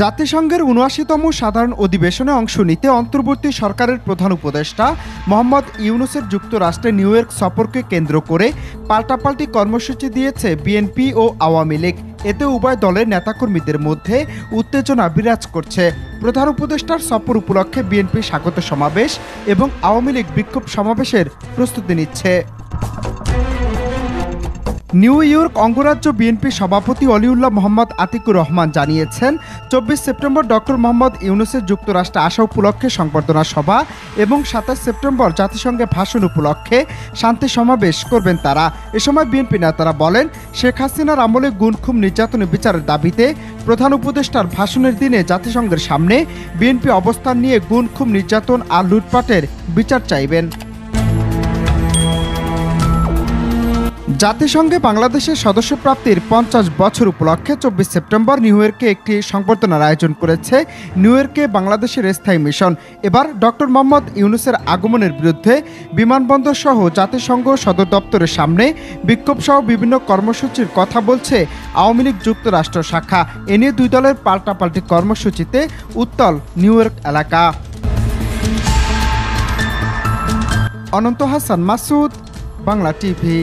জাতিসংঘের ৭৯তম সাধারণ অধিবেশনে অংশ নিতে অন্তর্বর্তী সরকারের প্রধান উপদেষ্টা মোহাম্মদ ইউনূসের যুক্তরাষ্ট্রে নিউ ইয়র্ক সফরকে কেন্দ্র করে পাল্টাপাল্টি কর্মসূচি দিয়েছে বিএনপি ও আওয়ামী লীগ। এতে উভয় দলের নেতাকর্মীদের মধ্যে উত্তেজনা বিরাজ করছে। প্রধান উপদেষ্টার সফর উপলক্ষে বিএনপি স্বাগত সমাবেশ এবং আওয়ামী লীগ বিক্ষোভ সমাবেশের প্রস্তুতি নিচ্ছে। নিউ ইয়র্ক অঙ্গরাজ্য বিএনপি সভাপতি অলিউল্লাহ মোহাম্মদ আতিকুর রহমান জানিয়েছেন, ২৪ সেপ্টেম্বর ডক্টর মোহাম্মদ ইউনূসের যুক্তরাষ্ট্রে আসা উপলক্ষে সংবর্ধনা সভা এবং ২৭ সেপ্টেম্বর জাতিসংঘে ভাষণ উপলক্ষে শান্তি সমাবেশ করবেন তারা। এ সময় বিএনপি নেতারা বলেন, শেখ হাসিনার আমলে গুম-খুন নির্যাতনের বিচারের দাবিতে প্রধান উপদেষ্টার ভাষণের দিনে জাতিসংঘের সামনে বিএনপি অবস্থান নিয়ে গুম-খুন নির্যাতন আর লুটপাটের বিচার চাইবেন। জাতিসংঘে বাংলাদেশের সদস্যপ্রাপ্তির ৫০ বছর উপলক্ষে ২৪ সেপ্টেম্বর নিউ ইয়র্কে একটি সংবর্ধনার আয়োজন করেছে নিউ ইয়র্কে বাংলাদেশের স্থায়ী মিশন। এবার ডক্টর মোহাম্মদ ইউনূসের আগমনের বিরুদ্ধে বিমানবন্দর সহ জাতিসংঘ সদর দপ্তরের সামনে বিক্ষোভ সহ বিভিন্ন কর্মসূচির কথা বলছে আওয়ামী লীগ যুক্তরাষ্ট্র শাখা। এ নিয়ে দুই দলের পাল্টাপাল্টি কর্মসূচিতে উত্তাল নিউ ইয়র্ক এলাকা। অনন্ত হাসান মাসুদ, বাংলা টিভি।